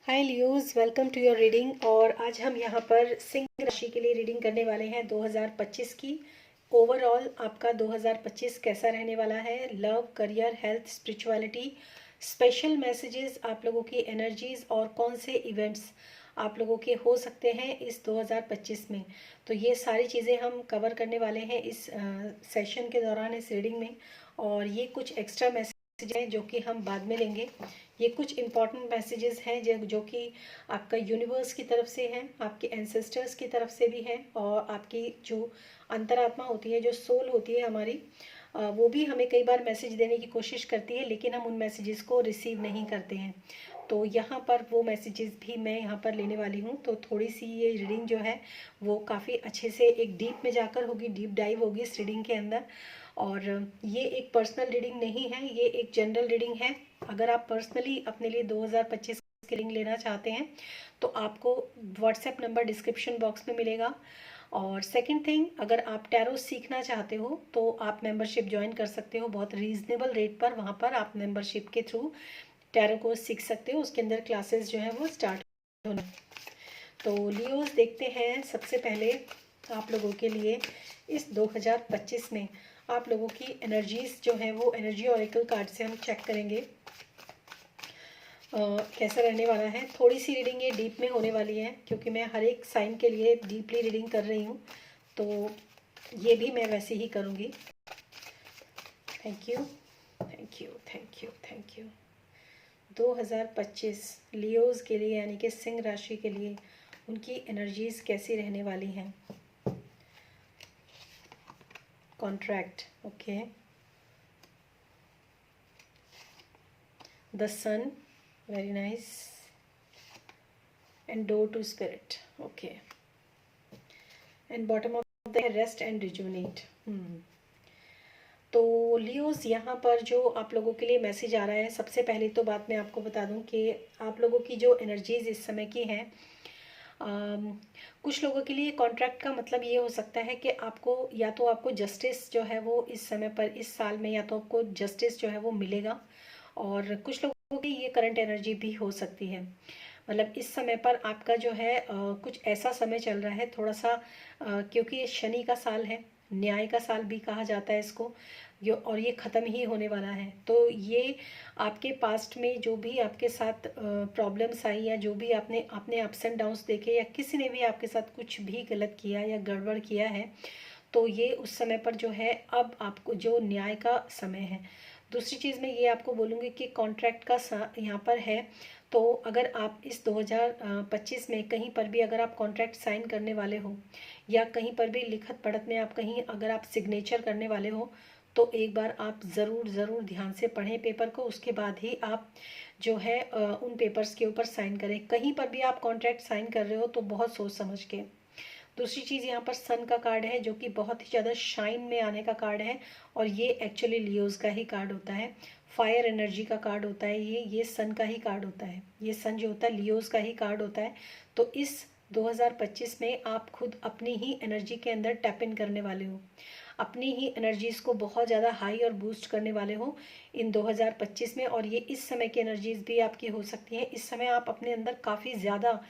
Hi Leos, welcome to your reading. और आज हम यहाँ पर सिंह राशि के लिए रीडिंग करने वाले हैं 2025 की। ओवरऑल आपका 2025 कैसा रहने वाला है? Love, career, health, spirituality, special messages, आप लोगों की एनर्जीज और कौन से इवेंट्स आप लोगों के हो सकते हैं इस 2025 में। तो ये सारी चीज़ें हम कवर करने वाले हैं इस सेशन के दौरान, इस रीडिंग में। और ये कुछ एक्स्ट्रा मैसेज हैं जो कि हम बाद में लेंगे। ये कुछ इम्पॉर्टेंट मैसेजेस हैं जो कि आपका यूनिवर्स की तरफ से हैं, आपके एंसेस्टर्स की तरफ से भी हैं, और आपकी जो अंतरात्मा होती है, जो सोल होती है हमारी, वो भी हमें कई बार मैसेज देने की कोशिश करती है, लेकिन हम उन मैसेजेस को रिसीव नहीं करते हैं। तो यहाँ पर वो मैसेजेस भी मैं यहाँ पर लेने वाली हूँ। तो थोड़ी सी ये रीडिंग जो है वो काफ़ी अच्छे से एक डीप में जाकर होगी, डीप डाइव होगी इस रीडिंग के अंदर। और ये एक पर्सनल रीडिंग नहीं है, ये एक जनरल रीडिंग है। अगर आप पर्सनली अपने लिए 2025 की रीडिंग लेना चाहते हैं तो आपको व्हाट्सएप नंबर डिस्क्रिप्शन बॉक्स में मिलेगा। और सेकंड थिंग, अगर आप टैरो सीखना चाहते हो तो आप मेंबरशिप ज्वाइन कर सकते हो बहुत रीजनेबल रेट पर। वहाँ पर आप मेंबरशिप के थ्रू टैरो को सीख सकते हो। उसके अंदर क्लासेस जो है वो स्टार्ट होना। तो लियोस, देखते हैं सबसे पहले आप लोगों के लिए इस 2025 में आप लोगों की एनर्जीज जो है वो एनर्जी ऑरेकल कार्ड से हम चेक करेंगे कैसा रहने वाला है। थोड़ी सी रीडिंग ये डीप में होने वाली है क्योंकि मैं हर एक साइन के लिए डीपली रीडिंग कर रही हूँ, तो ये भी मैं वैसे ही करूँगी। Thank you, thank you, thank you, thank you. 2025 Leos के लिए, यानी कि सिंह राशि के लिए, उनकी एनर्जीज कैसी रहने वाली हैं। Contract, okay. The sun, very nice. And door to spirit, okay. And bottom of the rest and rejuvenate. तो लियोस, यहाँ पर जो आप लोगों के लिए मैसेज आ रहा है, सबसे पहले तो बात मैं आपको बता दूं कि आप लोगों की जो एनर्जीज इस समय की हैं, कुछ लोगों के लिए कॉन्ट्रैक्ट का मतलब ये हो सकता है कि आपको या तो आपको जस्टिस जो है वो इस समय पर, इस साल में, या तो आपको जस्टिस जो है वो मिलेगा। और कुछ लोगों की ये करंट एनर्जी भी हो सकती है। मतलब इस समय पर आपका जो है कुछ ऐसा समय चल रहा है थोड़ा सा, क्योंकि ये शनि का साल है, न्याय का साल भी कहा जाता है इसको, और ये ख़त्म ही होने वाला है। तो ये आपके पास्ट में जो भी आपके साथ प्रॉब्लम्स आई, या जो भी आपने अपने अप्स एंड डाउन्स देखे, या किसी ने भी आपके साथ कुछ भी गलत किया या गड़बड़ किया है, तो ये उस समय पर जो है अब आपको जो न्याय का समय है। दूसरी चीज़ मैं ये आपको बोलूँगी कि कॉन्ट्रैक्ट का यहाँ पर है। तो अगर आप इस 2025 में कहीं पर भी अगर आप कॉन्ट्रैक्ट साइन करने वाले हो, या कहीं पर भी लिखत पढ़त में आप कहीं अगर आप सिग्नेचर करने वाले हो, तो एक बार आप ज़रूर ज़रूर ध्यान से पढ़ें पेपर को, उसके बाद ही आप जो है उन पेपर्स के ऊपर साइन करें। कहीं पर भी आप कॉन्ट्रैक्ट साइन कर रहे हो तो बहुत सोच समझ के। दूसरी चीज़, यहाँ पर सन का कार्ड है जो कि बहुत ही ज़्यादा शाइन में आने का कार्ड है, और ये एक्चुअली लियोज का ही कार्ड होता है। फायर एनर्जी का कार्ड होता है ये सन का ही कार्ड होता है। ये सन जो होता है लियोज का ही कार्ड होता है। तो इस 2025 में आप खुद अपनी ही एनर्जी के अंदर टैप इन करने वाले हो, अपनी ही एनर्जीज़ को बहुत ज़्यादा हाई और बूस्ट करने वाले हो इन 2025 में। और ये इस समय की एनर्जीज़ भी आपकी हो सकती हैं। इस समय आप अपने अंदर काफ़ी ज़्यादा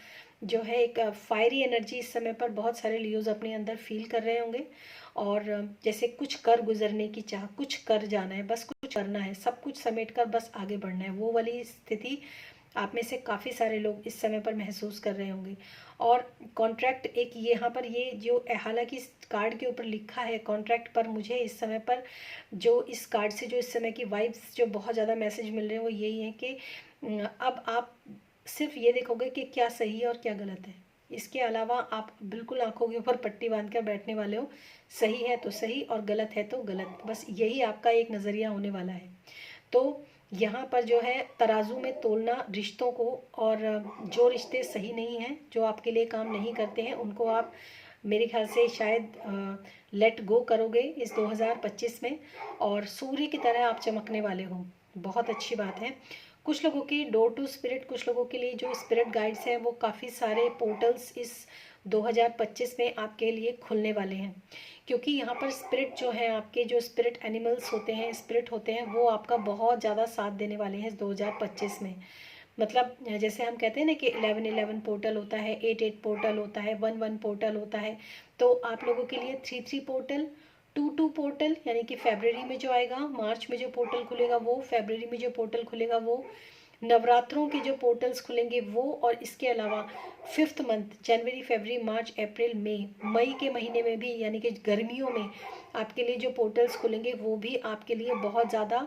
जो है एक फायरी एनर्जी इस समय पर बहुत सारे लियोज अपने अंदर फील कर रहे होंगे। और जैसे कुछ कर गुजरने की चाह, कुछ कर जाना है, बस कुछ करना है, सब कुछ समेट कर बस आगे बढ़ना है, वो वाली स्थिति आप में से काफ़ी सारे लोग इस समय पर महसूस कर रहे होंगे। और कॉन्ट्रैक्ट एक यहाँ पर ये जो, हालांकि इस कार्ड के ऊपर लिखा है कॉन्ट्रैक्ट, पर मुझे इस समय पर जो इस कार्ड से जो इस समय की वाइब्स जो बहुत ज़्यादा मैसेज मिल रहे हैं वो यही है कि अब आप सिर्फ ये देखोगे कि क्या सही है और क्या गलत है। इसके अलावा आप बिल्कुल आंखों के ऊपर पट्टी बांध कर बैठने वाले हो। सही है तो सही और गलत है तो गलत, बस यही आपका एक नज़रिया होने वाला है। तो यहाँ पर जो है तराजू में तोलना रिश्तों को, और जो रिश्ते सही नहीं हैं, जो आपके लिए काम नहीं करते हैं, उनको आप मेरे ख्याल से शायद लेट गो करोगे इस 2025 में, और सूर्य की तरह आप चमकने वाले हो। बहुत अच्छी बात है। कुछ लोगों की डोर टू स्पिरिट, कुछ लोगों के लिए जो स्पिरिट गाइड्स हैं वो काफ़ी सारे पोर्टल्स इस 2025 में आपके लिए खुलने वाले हैं, क्योंकि यहाँ पर स्पिरिट जो है, आपके जो स्पिरिट एनिमल्स होते हैं, स्पिरिट होते हैं, वो आपका बहुत ज़्यादा साथ देने वाले हैं इस 2025 में। मतलब जैसे हम कहते हैं ना कि 11-11 पोर्टल होता है, 8-8 पोर्टल होता है, 1-1 पोर्टल होता है। तो आप लोगों के लिए 3-3 पोर्टल, 2-2 पोर्टल, यानी कि फरवरी में जो आएगा, मार्च में जो पोर्टल खुलेगा वो, फरवरी में जो पोर्टल खुलेगा वो, नवरात्रों के जो पोर्टल्स खुलेंगे वो, और इसके अलावा 5th मंथ, जनवरी, फरवरी, मार्च, अप्रैल, मई, मई के महीने में भी यानी कि गर्मियों में आपके लिए जो पोर्टल्स खुलेंगे वो भी आपके लिए बहुत ज़्यादा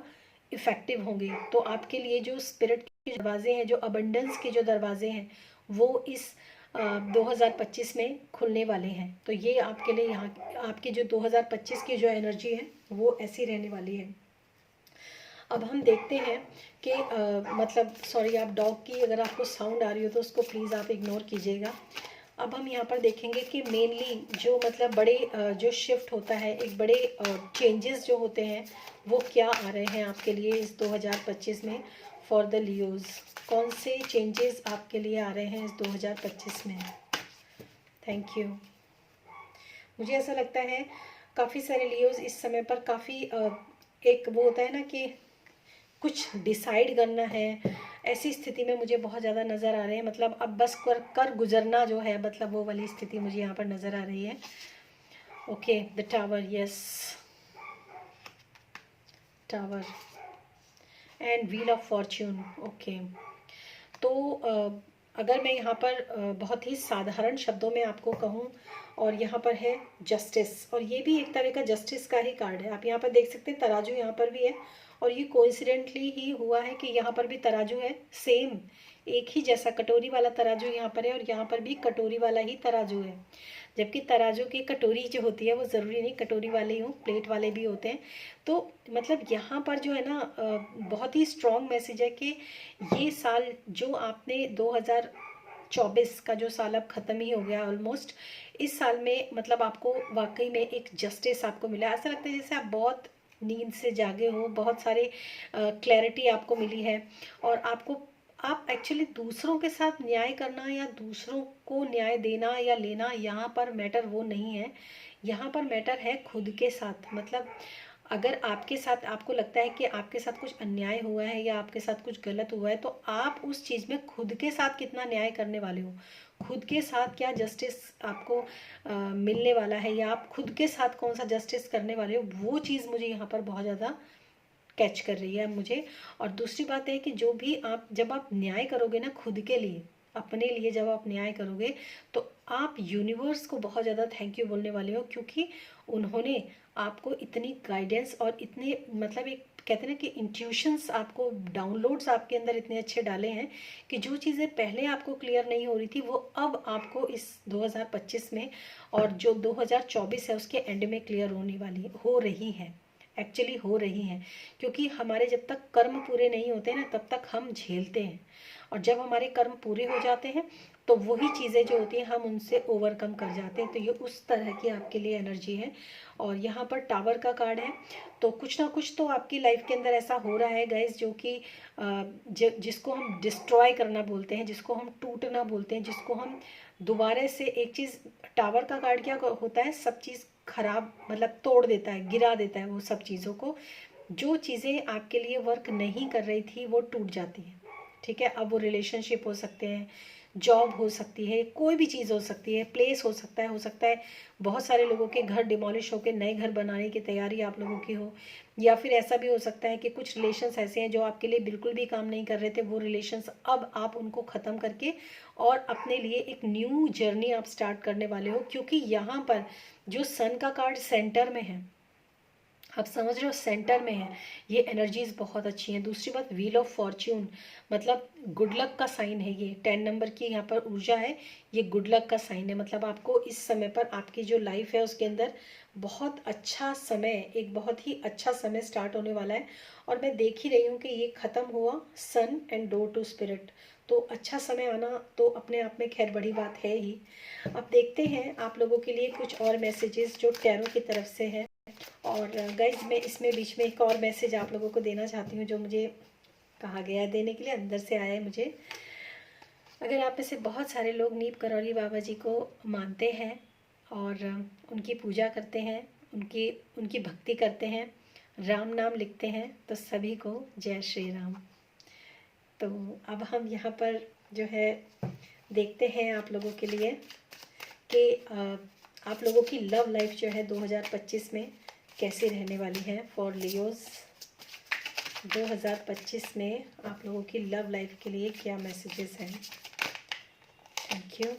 इफ़ेक्टिव होंगे। तो आपके लिए जो स्पिरिट के दरवाजे हैं, जो अबंडेंस के जो दरवाजे हैं, वो इस 2025 में खुलने वाले हैं। तो ये आपके लिए, यहाँ आपकी जो 2025 की जो एनर्जी है वो ऐसी रहने वाली है। अब हम देखते हैं कि मतलब सॉरी, आप डॉग की अगर आपको साउंड आ रही हो तो उसको प्लीज़ आप इग्नोर कीजिएगा। अब हम यहाँ पर देखेंगे कि मेनली जो मतलब बड़े जो शिफ्ट होता है, एक बड़े चेंजेस जो होते हैं वो क्या आ रहे हैं आपके लिए इस 2025 में फॉर द लियोज़। कौन से चेंजेस आपके लिए आ रहे हैं इस 2025 में। Thank you. मुझे ऐसा लगता है काफ़ी सारे लियोज़ इस समय पर काफ़ी एक वो होता है ना कि कुछ डिसाइड करना है, ऐसी स्थिति में मुझे बहुत ज़्यादा नज़र आ रहे हैं। मतलब अब बस कर गुजरना जो है, मतलब वो वाली स्थिति मुझे यहाँ पर नज़र आ रही है। Okay, the tower, yes, tower and wheel of Fortune. Okay, तो अगर मैं यहाँ पर बहुत ही साधारण शब्दों में आपको कहूँ, और यहाँ पर है जस्टिस, और ये भी एक तरह का जस्टिस का ही कार्ड है। आप यहाँ पर देख सकते हैं तराजू यहाँ पर भी है, और ये कोइंसिडेंटली ही हुआ है कि यहाँ पर भी तराजू है, सेम एक ही जैसा कटोरी वाला तराजू यहाँ पर है, और यहाँ पर भी कटोरी वाला ही तराजू है। जबकि तराजू की कटोरी जो होती है वो ज़रूरी नहीं कटोरी वाले ही हों, प्लेट वाले भी होते हैं। तो मतलब यहाँ पर जो है ना बहुत ही स्ट्रॉन्ग मैसेज है कि ये साल जो आपने 2024 का जो साल अब ख़त्म ही हो गया ऑलमोस्ट, इस साल में मतलब आपको वाकई में एक जस्टिस आपको मिला। ऐसा लगता है जैसे आप बहुत नींद से जागे हो, बहुत सारे क्लैरिटी आपको मिली है, और आपको आप एक्चुअली दूसरों के साथ न्याय करना या दूसरों को न्याय देना या लेना, यहाँ पर मैटर वो नहीं है। यहाँ पर मैटर है खुद के साथ। मतलब अगर आपके साथ आपको लगता है कि आपके साथ कुछ अन्याय हुआ है या आपके साथ कुछ गलत हुआ है, तो आप उस चीज़ में खुद के साथ कितना न्याय करने वाले हो, खुद के साथ क्या जस्टिस आपको मिलने वाला है, या आप खुद के साथ कौन सा जस्टिस करने वाले हो, वो चीज़ मुझे यहाँ पर बहुत ज़्यादा कैच कर रही है मुझे। और दूसरी बात है कि जो भी आप जब आप न्याय करोगे ना खुद के लिए, अपने लिए जब आप न्याय करोगे, तो आप यूनिवर्स को बहुत ज़्यादा थैंक यू बोलने वाले हो, क्योंकि उन्होंने आपको इतनी गाइडेंस और इतने मतलब एक कहते हैं ना कि इंट्यूशंस आपको, डाउनलोड्स आपके अंदर इतने अच्छे डाले हैं कि जो चीज़ें पहले आपको क्लियर नहीं हो रही थी वो अब आपको इस 2025 में, और जो 2024 है उसके एंड में क्लियर होने वाली हो रही हैं, एक्चुअली हो रही हैं। क्योंकि हमारे जब तक कर्म पूरे नहीं होते ना तब तक हम झेलते हैं, और जब हमारे कर्म पूरे हो जाते हैं तो वही चीज़ें जो होती हैं हम उनसे ओवरकम कर जाते हैं। तो ये उस तरह की आपके लिए एनर्जी है। और यहाँ पर टावर का कार्ड है, तो कुछ ना कुछ तो आपकी लाइफ के अंदर ऐसा हो रहा है गाइस, जो कि जिसको हम डिस्ट्रॉय करना बोलते हैं, जिसको हम टूटना बोलते हैं, जिसको हम दोबारा से एक चीज़, टावर का कार्ड क्या होता है, सब चीज़ खराब मतलब तोड़ देता है, गिरा देता है वो सब चीज़ों को। जो चीज़ें आपके लिए वर्क नहीं कर रही थी वो टूट जाती हैं, ठीक है। अब वो रिलेशनशिप हो सकते हैं, जॉब हो सकती है, कोई भी चीज़ हो सकती है, प्लेस हो सकता है बहुत सारे लोगों के घर डिमोलिश होकर नए घर बनाने की तैयारी आप लोगों की हो, या फिर ऐसा भी हो सकता है कि कुछ रिलेशंस ऐसे हैं जो आपके लिए बिल्कुल भी काम नहीं कर रहे थे, वो रिलेशंस अब आप उनको ख़त्म करके और अपने लिए एक न्यू जर्नी आप स्टार्ट करने वाले हो। क्योंकि यहाँ पर जो सन का कार्ड सेंटर में है, आप समझ रहे हो, सेंटर में है, ये एनर्जीज बहुत अच्छी हैं। दूसरी बात, व्हील ऑफ फॉर्च्यून मतलब गुड लक का साइन है, ये 10 नंबर की यहाँ पर ऊर्जा है, ये गुड लक का साइन है। मतलब आपको इस समय पर आपकी जो लाइफ है उसके अंदर बहुत अच्छा समय, एक बहुत ही अच्छा समय स्टार्ट होने वाला है। और मैं देख ही रही हूँ कि ये ख़त्म हुआ सन एंड डोर टू स्पिरिट, तो अच्छा समय आना तो अपने आप में खैर बड़ी बात है ही। अब देखते हैं आप लोगों के लिए कुछ और मैसेजेस जो टैरो की तरफ से है। और गाइज मैं इसमें बीच में एक और मैसेज आप लोगों को देना चाहती हूँ, जो मुझे कहा गया है देने के लिए, अंदर से आया है मुझे। अगर आप में से बहुत सारे लोग नीप करौली बाबा जी को मानते हैं और उनकी पूजा करते हैं, उनकी भक्ति करते हैं, राम नाम लिखते हैं, तो सभी को जय श्री राम। तो अब हम यहाँ पर जो है देखते हैं आप लोगों के लिए कि आप लोगों की लव लाइफ जो है 2025 में कैसी रहने वाली है फॉर लियोज। 2025 में आप लोगों की लव लाइफ के लिए क्या मैसेजेस हैं? Thank you.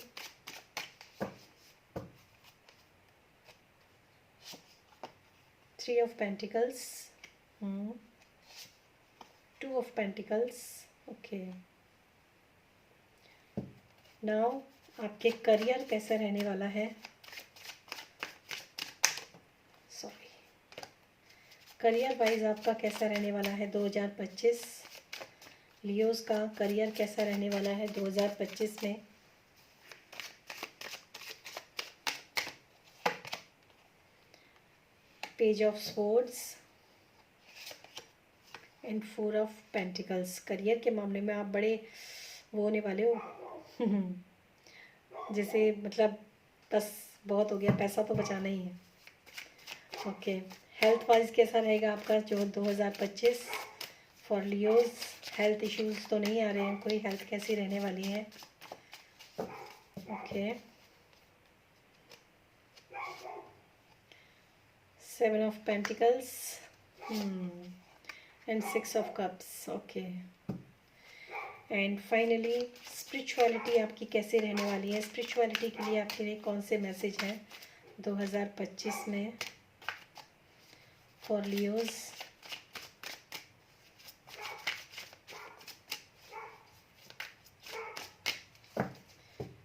Three of pentacles, two of pentacles, okay. Now आपके करियर कैसा रहने वाला है? सॉरी, करियर वाइज आपका कैसा रहने वाला है 2025? लियोस का करियर कैसा रहने वाला है 2025 में? Page of swords and four of pentacles. Career के मामले में आप बड़े वो होने वाले हो जैसे मतलब बस बहुत हो गया, पैसा तो बचाना ही है। ओके, हेल्थ वाइज कैसा रहेगा आपका जो 2025 फॉर लियोज? हेल्थ इश्यूज तो नहीं आ रहे हैं कोई? हेल्थ कैसी रहने वाली है? Okay, seven of pentacles and six of cups, okay. And finally spirituality आपकी कैसे रहने वाली है? स्पिरिचुअलिटी के लिए आपके लिए कौन से मैसेज हैं 2025 में फॉर लियोज?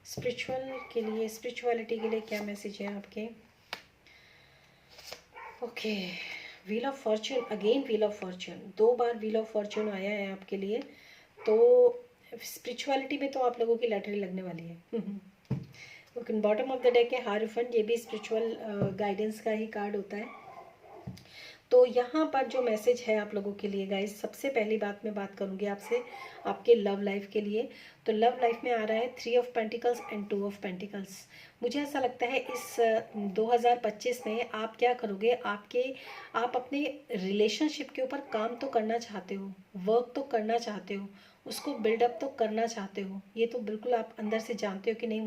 स्पिरिचुअलिटी के लिए क्या मैसेज है आपके? Okay, wheel of Fortune, again wheel of Fortune, 2 bar wheel of Fortune आया है आपके लिए। तो स्पिरिचुअलिटी में तो आप लोगों की लॉटरी लगने वाली है। लेकिन बॉटम ऑफ द डेक है हायरोफेंट, ये भी स्पिरिचुअल गाइडेंस का ही कार्ड होता है। तो यहाँ पर जो मैसेज है आप लोगों के लिए गाइस, सबसे पहली बात मैं बात करूँगी आपसे आपके लव लाइफ के लिए। तो लव लाइफ में आ रहा है 3 of pentacles and 2 of pentacles. मुझे ऐसा लगता है इस 2025 में आप क्या करोगे, आप अपने रिलेशनशिप के ऊपर काम तो करना चाहते हो, वर्क तो करना चाहते हो, उसको बिल्डअप तो करना चाहते हो। ये तो बिल्कुल आप अंदर से जानते हो कि नहीं,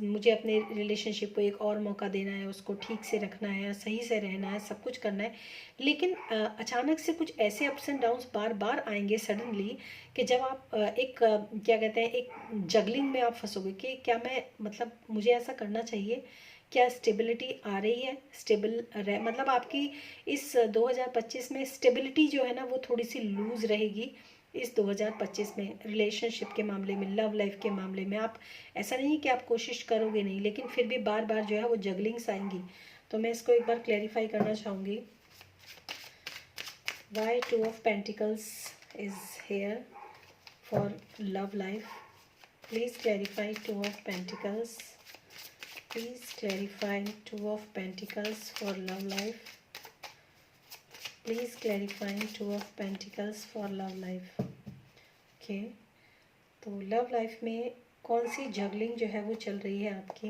मुझे अपने रिलेशनशिप को एक और मौका देना है, उसको ठीक से रखना है, सही से रहना है, सब कुछ करना है। लेकिन अचानक से कुछ ऐसे अप्स एंड डाउन्स बार बार आएंगे सडनली कि जब आप क्या कहते हैं, एक जगलिंग में आप फंसोगे कि क्या मैं, मतलब मुझे ऐसा करना चाहिए, क्या स्टेबिलिटी आ रही है, स्टेबल रह, मतलब आपकी इस 2025 में स्टेबिलिटी जो है ना वो थोड़ी सी लूज रहेगी। इस 2025 में रिलेशनशिप के मामले में, लव लाइफ के मामले में आप, ऐसा नहीं कि आप कोशिश करोगे नहीं, लेकिन फिर भी बार बार जो है वो जगलिंग्स आएंगी। तो मैं इसको एक बार क्लैरिफाई करना चाहूँगी। Why 2 of pentacles is here for love life? Please clarify 2 of pentacles, please clarify 2 of pentacles for love life, please clarify 2 of pentacles for love life. Okay, तो लव लाइफ में कौन सी जगलिंग जो है वो चल रही है आपकी?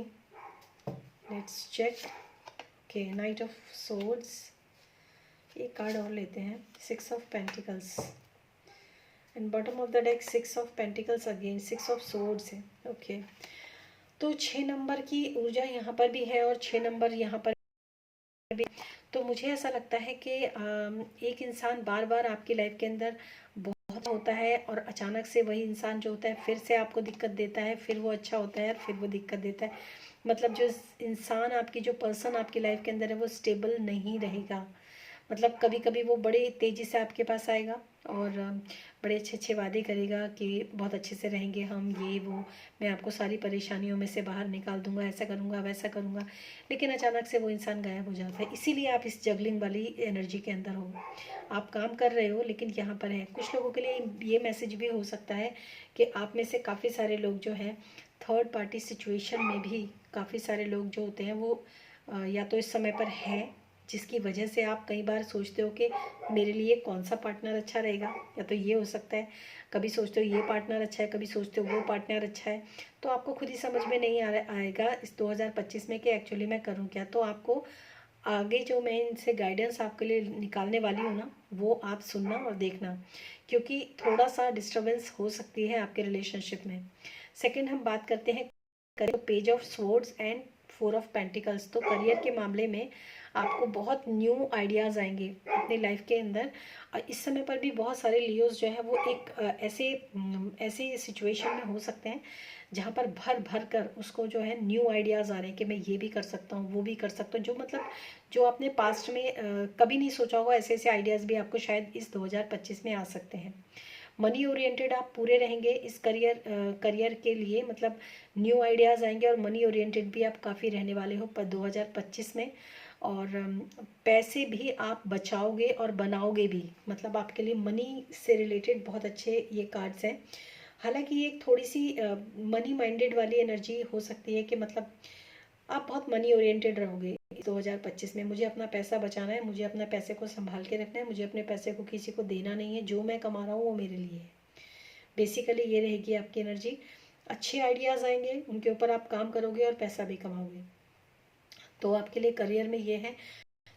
Let's check. Okay, knight of swords, एक कार्ड और लेते हैं, 6 of pentacles and bottom of the deck 6 of pentacles, again 6 of swords है। ओके, तो 6 नंबर की ऊर्जा यहाँ पर भी है और 6 नंबर यहाँ पर भी। तो मुझे ऐसा लगता है कि एक इंसान बार बार आपकी लाइफ के अंदर बहुत होता है और अचानक से वही इंसान जो होता है फिर से आपको दिक्कत देता है, फिर वो अच्छा होता है और फिर वो दिक्कत देता है। मतलब जो इंसान आपकी, जो पर्सन आपकी लाइफ के अंदर है वो स्टेबल नहीं रहेगा। मतलब कभी कभी वो बड़े तेज़ी से आपके पास आएगा और बड़े अच्छे अच्छे वादे करेगा कि बहुत अच्छे से रहेंगे हम, ये वो, मैं आपको सारी परेशानियों में से बाहर निकाल दूंगा, ऐसा करूंगा वैसा करूंगा। लेकिन अचानक से वो इंसान गायब हो जाता है। इसीलिए आप इस जगलिंग वाली एनर्जी के अंदर हो, आप काम कर रहे हो लेकिन यहाँ पर है। कुछ लोगों के लिए ये मैसेज भी हो सकता है कि आप में से काफ़ी सारे लोग जो हैं थर्ड पार्टी सिचुएशन में भी, काफ़ी सारे लोग जो होते हैं वो या तो इस समय पर हैं, जिसकी वजह से आप कई बार सोचते हो कि मेरे लिए कौन सा पार्टनर अच्छा रहेगा, या तो ये हो सकता है। कभी सोचते हो ये पार्टनर अच्छा है, कभी सोचते हो वो पार्टनर अच्छा है। तो आपको खुद ही समझ में नहीं आएगा इस 2025 में कि एक्चुअली मैं करूँ क्या। तो आपको आगे जो मैं इनसे गाइडेंस आपके लिए निकालने वाली हूँ ना, वो आप सुनना और देखना, क्योंकि थोड़ा सा डिस्टरबेंस हो सकती है आपके रिलेशनशिप में। सेकंड हम बात करते हैं page of swords and four of pentacles. तो करियर के मामले में आपको बहुत न्यू आइडियाज़ आएंगे अपनी लाइफ के अंदर। इस समय पर भी बहुत सारे लियोज जो है वो एक ऐसे सिचुएशन में हो सकते हैं जहाँ पर भर भर कर उसको जो है न्यू आइडियाज़ आ रहे हैं कि मैं ये भी कर सकता हूँ, वो भी कर सकता हूँ, जो मतलब जो आपने पास्ट में कभी नहीं सोचा होगा, ऐसे ऐसे आइडियाज़ भी आपको शायद इस 2025 में आ सकते हैं। मनी ओरिएंटेड आप पूरे रहेंगे इस करियर के लिए, मतलब न्यू आइडियाज़ आएंगे और मनी ओरिएंटेड भी आप काफ़ी रहने वाले हो पर 2025 में। और पैसे भी आप बचाओगे और बनाओगे भी, मतलब आपके लिए मनी से रिलेटेड बहुत अच्छे ये कार्ड्स हैं। हालांकि ये एक थोड़ी सी मनी माइंडेड वाली एनर्जी हो सकती है कि मतलब आप बहुत मनी ओरिएंटेड रहोगे 2025 में। मुझे अपना पैसा बचाना है, मुझे अपने पैसे को संभाल के रखना है, मुझे अपने पैसे को किसी को देना नहीं है, जो मैं कमा रहा हूँ वो मेरे लिए है। बेसिकली ये रहेगी आपकी एनर्जी। अच्छे आइडियाज़ आएंगे, उनके ऊपर आप काम करोगे और पैसा भी कमाओगे। तो आपके लिए करियर में ये है।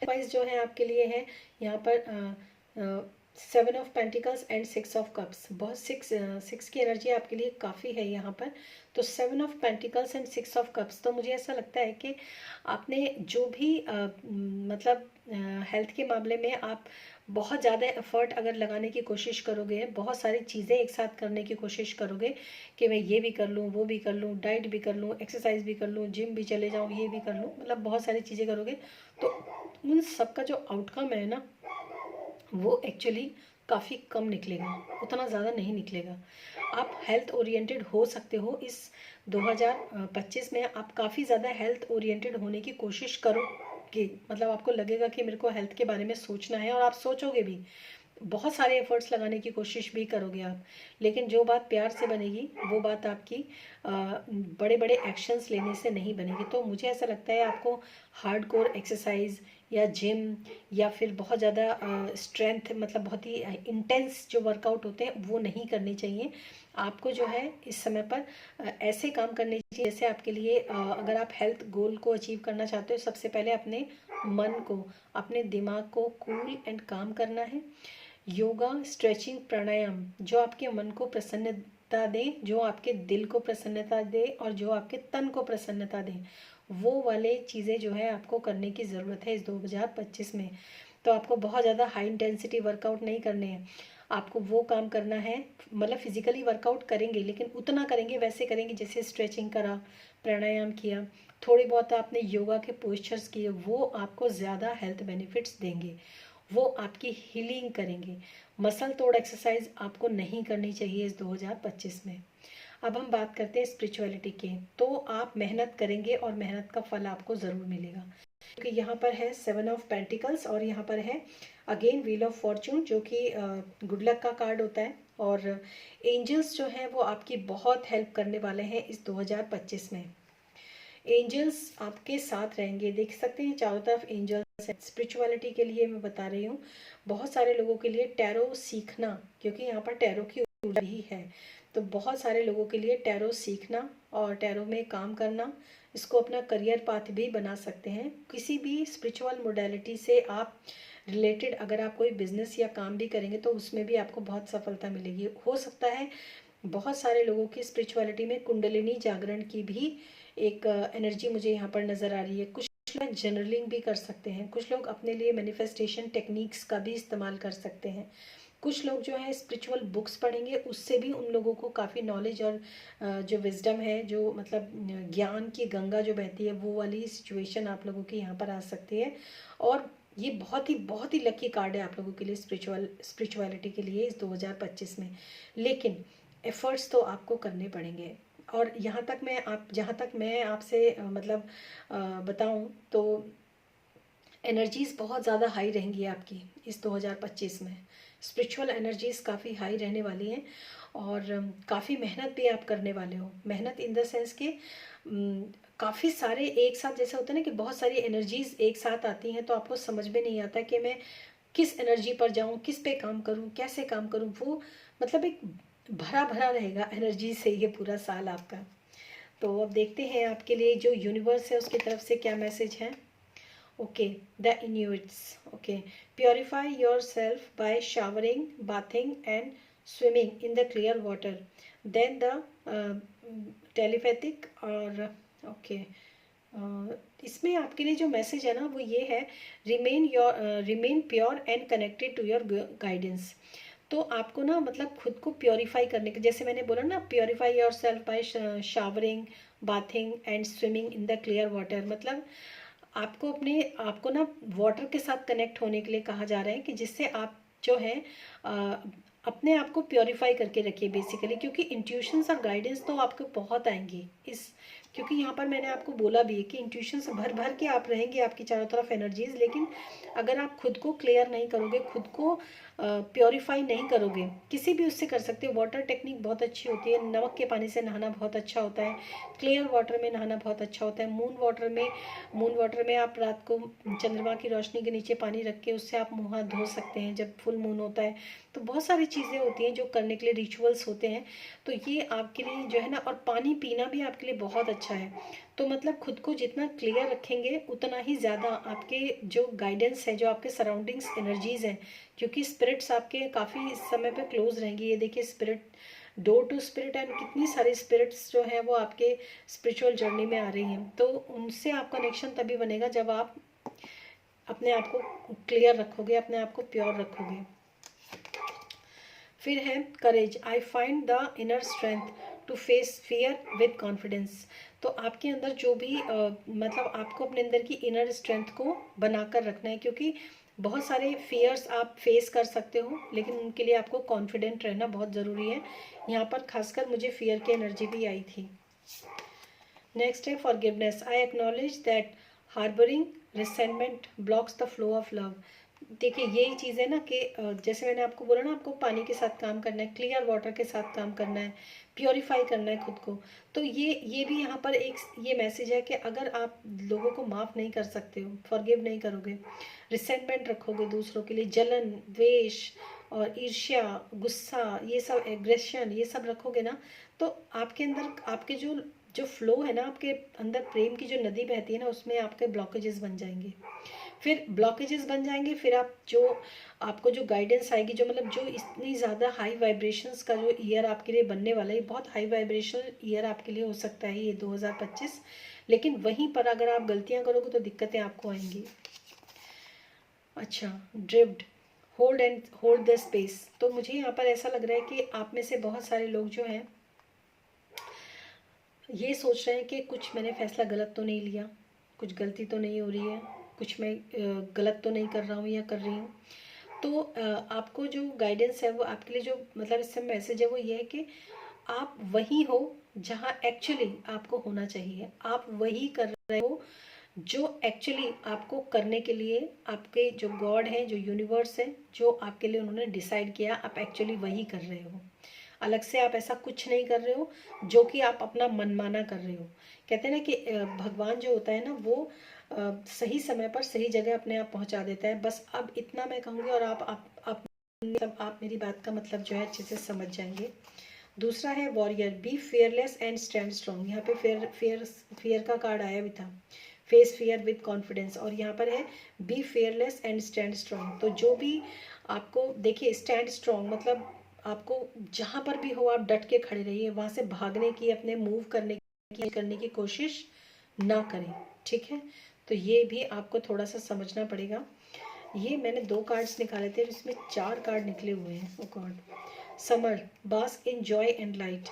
वाइज जो है आपके लिए है यहाँ पर 7 of pentacles and 6 of cups. बहुत सिक्स की एनर्जी आपके लिए काफ़ी है यहाँ पर। तो 7 of pentacles and 6 of cups, तो मुझे ऐसा लगता है कि आपने जो भी मतलब हेल्थ के मामले में आप बहुत ज़्यादा एफर्ट अगर लगाने की कोशिश करोगे, बहुत सारी चीज़ें एक साथ करने की कोशिश करोगे कि मैं ये भी कर लूँ, वो भी कर लूँ, डाइट भी कर लूँ, एक्सरसाइज भी कर लूँ, जिम भी चले जाऊँ, ये भी कर लूँ, मतलब बहुत सारी चीज़ें करोगे तो उन सब का जो आउटकम है ना वो एक्चुअली काफ़ी कम निकलेगा, उतना ज़्यादा नहीं निकलेगा। आप हेल्थ ओरिएंटेड हो सकते हो इस 2025 में। आप काफ़ी ज़्यादा हेल्थ ओरिएंटेड होने की कोशिश करो कि मतलब आपको लगेगा कि मेरे को हेल्थ के बारे में सोचना है, और आप सोचोगे भी, बहुत सारे एफर्ट्स लगाने की कोशिश भी करोगे आप। लेकिन जो बात प्यार से बनेगी वो बात आपकी बड़े बड़े एक्शंस लेने से नहीं बनेगी। तो मुझे ऐसा लगता है आपको हार्डकोर एक्सरसाइज या जिम या फिर बहुत ज़्यादा स्ट्रेंथ, मतलब बहुत ही इंटेंस जो वर्कआउट होते हैं वो नहीं करने चाहिए। आपको जो है इस समय पर ऐसे काम करने चाहिए जैसे आपके लिए अगर आप हेल्थ गोल को अचीव करना चाहते हो, सबसे पहले अपने मन को, अपने दिमाग को कूल एंड काम करना है। योगा, स्ट्रेचिंग, प्राणायाम जो आपके मन को प्रसन्नता दे, जो आपके दिल को प्रसन्नता दे और जो आपके तन को प्रसन्नता दे, वो वाले चीज़ें जो है आपको करने की ज़रूरत है इस 2025 में। तो आपको बहुत ज़्यादा हाई इंटेंसिटी वर्कआउट नहीं करने हैं, आपको वो काम करना है, मतलब फिजिकली वर्कआउट करेंगे लेकिन उतना करेंगे, वैसे करेंगे जैसे स्ट्रेचिंग करा, प्राणायाम किया, थोड़ी बहुत आपने योगा के पोस्चर्स किए, वो आपको ज़्यादा हेल्थ बेनिफिट्स देंगे, वो आपकी हीलिंग करेंगे। मसल तोड़ एक्सरसाइज आपको नहीं करनी चाहिए इस 2025 में। अब हम बात करते हैं स्पिरिचुअलिटी की। तो आप मेहनत करेंगे और मेहनत का फल आपको ज़रूर मिलेगा, क्योंकि यहाँ पर है 7 ऑफ पेंटिकल्स और यहाँ पर है अगेन व्हील ऑफ फॉर्च्यून जो कि गुड लक का कार्ड होता है। और एंजल्स जो हैं वो आपकी बहुत हेल्प करने वाले हैं इस 2025 में। एंजल्स आपके साथ रहेंगे, देख सकते हैं चारों तरफ एंजल्स हैं। स्पिरिचुअलिटी के लिए मैं बता रही हूँ, बहुत सारे लोगों के लिए टैरो सीखना, क्योंकि यहाँ पर टैरो की ऊर्जा ही है, तो बहुत सारे लोगों के लिए टैरो सीखना और टैरो में काम करना, इसको अपना करियर पाथ भी बना सकते हैं। किसी भी स्पिरिचुअल मोडालिटी से आप रिलेटेड अगर आप कोई बिजनेस या काम भी करेंगे तो उसमें भी आपको बहुत सफलता मिलेगी। हो सकता है बहुत सारे लोगों की स्पिरिचुअलिटी में कुंडलिनी जागरण की भी एक एनर्जी मुझे यहाँ पर नज़र आ रही है। कुछ लोग जर्नलिंग भी कर सकते हैं, कुछ लोग अपने लिए मैनिफेस्टेशन टेक्निक्स का भी इस्तेमाल कर सकते हैं, कुछ लोग जो है स्पिरिचुअल बुक्स पढ़ेंगे, उससे भी उन लोगों को काफ़ी नॉलेज और जो विजडम है, जो मतलब ज्ञान की गंगा जो बहती है, वो वाली सिचुएशन आप लोगों की यहाँ पर आ सकती है। और ये बहुत ही लकी कार्ड है आप लोगों के लिए स्पिरिचुअलिटी के लिए इस 2025 में। लेकिन एफर्ट्स तो आपको करने पड़ेंगे। और जहाँ तक मैं आपसे मतलब बताऊँ तो एनर्जीज़ बहुत ज़्यादा हाई रहेंगी आपकी इस 2025 में। स्पिरिचुअल एनर्जीज़ काफ़ी हाई रहने वाली हैं और काफ़ी मेहनत भी आप करने वाले हो। मेहनत इन द सेंस कि काफ़ी सारे एक साथ, जैसे होता है ना कि बहुत सारी एनर्जीज़ एक साथ आती हैं, तो आपको समझ में नहीं आता कि मैं किस एनर्जी पर जाऊँ, किस पे काम करूँ, कैसे काम करूँ। वो मतलब एक भरा भरा रहेगा एनर्जी से ये पूरा साल आपका। तो अब देखते हैं आपके लिए जो यूनिवर्स है उसकी तरफ से क्या मैसेज है। Okay, the Inuits, okay, purify your self by showering, bathing and swimming in the clear water, then the telepathic और ओके, इसमें आपके लिए जो मैसेज है ना वो ये है, remain pure and connected to your guidance. तो आपको ना मतलब खुद को प्योरीफाई करने के, जैसे मैंने बोला ना, purify your self by showering, bathing and swimming in the clear water, मतलब आपको ना वाटर के साथ कनेक्ट होने के लिए कहा जा रहा है कि जिससे आप जो है अ, अपने आप को प्योरीफाई करके रखिए बेसिकली, क्योंकि इंट्यूशंस और गाइडेंस तो आपको बहुत आएंगी इस, क्योंकि यहाँ पर मैंने आपको बोला भी है कि इंट्यूशंस भर भर के आप रहेंगे, आपकी चारों तरफ एनर्जीज, लेकिन अगर आप खुद को क्लियर नहीं करोगे, खुद को प्योरीफाई नहीं करोगे, किसी भी उससे कर सकते हो। वाटर टेक्निक बहुत अच्छी होती है, नमक के पानी से नहाना बहुत अच्छा होता है, क्लियर वाटर में नहाना बहुत अच्छा होता है, मून वाटर में आप रात को चंद्रमा की रोशनी के नीचे पानी रख के उससे आप मुँह हाथ धो सकते हैं जब फुल मून होता है। तो बहुत सारी चीज़ें होती हैं जो करने के लिए रिचुअल्स होते हैं, तो ये आपके लिए जो है ना, और पानी पीना भी आपके लिए बहुत अच्छा है। तो मतलब खुद को जितना क्लियर रखेंगे उतना ही ज़्यादा आपके जो गाइडेंस है, जो आपके सराउंडिंग्स एनर्जीज़ हैं, क्योंकि स्पिरिट्स आपके काफ़ी इस समय पे क्लोज रहेंगी। ये देखिए, spirit, door to spirit and कितनी सारी स्पिरिट्स जो है वो आपके स्पिरिचुअल जर्नी में आ रही हैं। तो उनसे आप कनेक्शन तभी बनेगा जब आप अपने आप को क्लियर रखोगे, अपने आप को प्योर रखोगे। फिर है courage, I find the inner strength to face fear with confidence. तो आपके अंदर जो भी मतलब आपको अपने अंदर की इनर स्ट्रेंथ को बनाकर रखना है, क्योंकि बहुत सारे फियर्स आप फेस कर सकते हो, लेकिन उनके लिए आपको कॉन्फिडेंट रहना बहुत ज़रूरी है। यहाँ पर खासकर मुझे फियर की एनर्जी भी आई थी। नेक्स्ट है forgiveness, I acknowledge that harbouring resentment blocks the flow of love. देखिए, यही चीज़ है ना कि जैसे मैंने आपको बोला ना, आपको पानी के साथ काम करना है, क्लियर वाटर के साथ काम करना है, प्योरीफाई करना है खुद को। तो ये भी यहाँ पर एक ये मैसेज है कि अगर आप लोगों को माफ़ नहीं कर सकते हो, फॉरगिव नहीं करोगे, रिसेंटमेंट रखोगे दूसरों के लिए, जलन, द्वेष और ईर्ष्या, गुस्सा, ये सब एग्रेशन, ये सब रखोगे ना, तो आपके अंदर आपके जो फ्लो है ना, आपके अंदर प्रेम की जो नदी बहती है ना, उसमें आपके ब्लॉकेजेस बन जाएंगे। फिर ब्लॉकेजेस बन जाएंगे, फिर आपको जो गाइडेंस आएगी, जो मतलब जो इतनी ज़्यादा हाई वाइब्रेशंस का जो ईयर आपके लिए बनने वाला है, बहुत हाई वाइब्रेशनल ईयर आपके लिए हो सकता है ये 2025। लेकिन वहीं पर अगर आप गलतियां करोगे तो दिक्कतें आपको आएंगी। अच्छा, ड्रिफ्ट, होल्ड द स्पेस। तो मुझे यहाँ पर ऐसा लग रहा है कि आप में से बहुत सारे लोग जो हैं ये सोच रहे हैं कि कुछ मैंने फैसला गलत तो नहीं लिया, कुछ गलती तो नहीं हो रही है, कुछ मैं गलत तो नहीं कर रहा हूँ या कर रही हूँ। तो आपको जो गाइडेंस है वो आपके लिए जो मतलब इससे मैसेज है वो ये है कि आप वही हो जहाँ एक्चुअली आपको होना चाहिए, आप वही कर रहे हो जो एक्चुअली आपको करने के लिए आपके जो गॉड हैं, जो यूनिवर्स है, जो आपके लिए उन्होंने डिसाइड किया, आप एक्चुअली वही कर रहे हो। अलग से आप ऐसा कुछ नहीं कर रहे हो जो कि आप अपना मनमाना कर रहे हो। कहते हैं ना कि भगवान जो होता है ना वो सही समय पर सही जगह अपने आप पहुंचा देता है। बस अब इतना मैं कहूँगी और आप मेरी बात का मतलब जो है अच्छे से समझ जाएंगे। दूसरा है warrior, be fearless and stand strong. यहाँ पे फेयर का कार्ड आया भी था, फेस फियर विद कॉन्फिडेंस, और यहाँ पर है be fearless and stand strong. तो जो भी आपको देखिए, स्टैंड स्ट्रॉन्ग मतलब आपको जहाँ पर भी हो आप डट के खड़े रहिए, वहाँ से भागने की, अपने मूव करने की कोशिश ना करें, ठीक है। तो ये भी आपको थोड़ा सा समझना पड़ेगा। ये मैंने 2 कार्ड्स निकाले थे, इसमें 4 कार्ड निकले हुए हैं। Oh God, summer, bask in joy and light.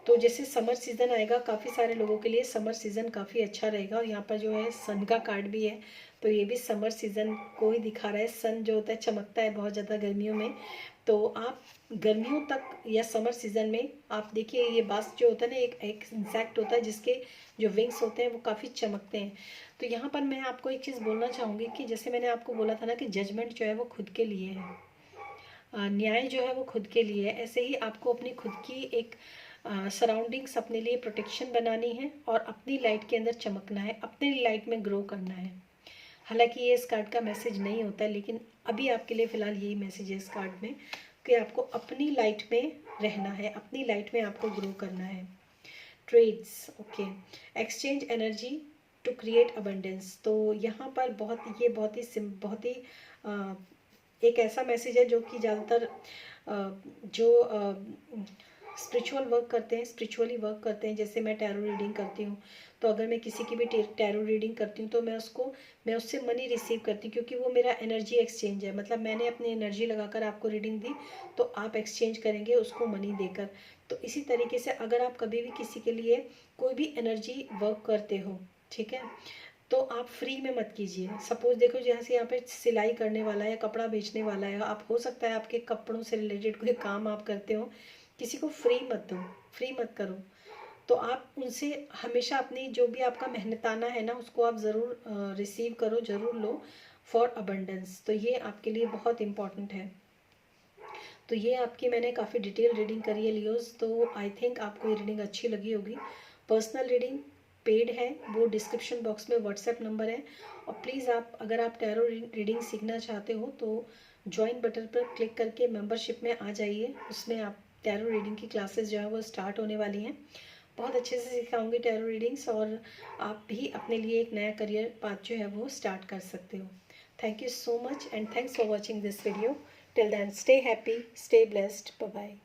तो जैसे समर सीज़न आएगा, काफ़ी सारे लोगों के लिए समर सीज़न काफ़ी अच्छा रहेगा, और यहाँ पर जो है सन का कार्ड भी है, तो ये भी समर सीज़न को ही दिखा रहा है। सन जो होता है चमकता है बहुत ज़्यादा गर्मियों में, तो आप गर्मियों तक या समर सीज़न में आप देखिए, ये बास्क जो होता है ना, एक इंसेक्ट होता है जिसके जो विंग्स होते हैं वो काफ़ी चमकते हैं। तो यहाँ पर मैं आपको एक चीज़ बोलना चाहूँगी कि जैसे मैंने आपको बोला था ना कि जजमेंट जो है वो खुद के लिए है, न्याय जो है वो खुद के लिए है। ऐसे ही आपको अपनी खुद की एक सराउंडिंग्स, अपने लिए प्रोटेक्शन बनानी है और अपनी लाइट के अंदर चमकना है, अपनी लाइट में ग्रो करना है। हालांकि ये इस कार्ड का मैसेज नहीं होता है, लेकिन अभी आपके लिए फ़िलहाल यही मैसेज है इस कार्ड में कि आपको अपनी लाइट में रहना है, अपनी लाइट में आपको ग्रो करना है। Trades, okay, exchange energy to create abundance. तो यहाँ पर बहुत ही एक ऐसा मैसेज है जो कि ज़्यादातर जो स्पिरिचुअली वर्क करते हैं, जैसे मैं टैरो रीडिंग करती हूँ, तो अगर मैं किसी की भी टैरो रीडिंग करती हूँ तो मैं उससे मनी रिसीव करती हूँ, क्योंकि वो मेरा एनर्जी एक्सचेंज है। मतलब मैंने अपनी एनर्जी लगाकर आपको रीडिंग दी, तो आप एक्सचेंज करेंगे उसको मनी देकर। तो इसी तरीके से अगर आप कभी भी किसी के लिए कोई भी एनर्जी वर्क करते हो, ठीक है, तो आप फ्री में मत कीजिए। सपोज देखो, जैसे यहाँ पे सिलाई करने वाला है या कपड़ा बेचने वाला है, आप हो सकता है आपके कपड़ों से रिलेटेड कोई काम आप करते हो, किसी को फ्री मत दो, फ्री मत करो। तो आप उनसे हमेशा अपनी जो भी आपका मेहनताना है ना, उसको आप ज़रूर रिसीव करो, ज़रूर लो फॉर अबंडेंस। तो ये आपके लिए बहुत इम्पॉर्टेंट है। तो ये आपकी मैंने काफ़ी डिटेल रीडिंग करी है लियोज़, तो आई थिंक आपको ये रीडिंग अच्छी लगी होगी। पर्सनल रीडिंग पेड है, वो डिस्क्रिप्शन बॉक्स में व्हाट्सएप नंबर है। और प्लीज़ आप, अगर आप टैरो रीडिंग सीखना चाहते हो तो ज्वाइन बटन पर क्लिक करके मेंबरशिप में आ जाइए। उसमें आप टैरो रीडिंग की क्लासेस जो है वो स्टार्ट होने वाली हैं। बहुत अच्छे से सिखाऊंगी टैरो रीडिंग्स, और आप भी अपने लिए एक नया करियर पाथ जो है वो स्टार्ट कर सकते हो। Thank you so much and thanks for watching this video. Till then, stay happy, stay blessed. Bye bye.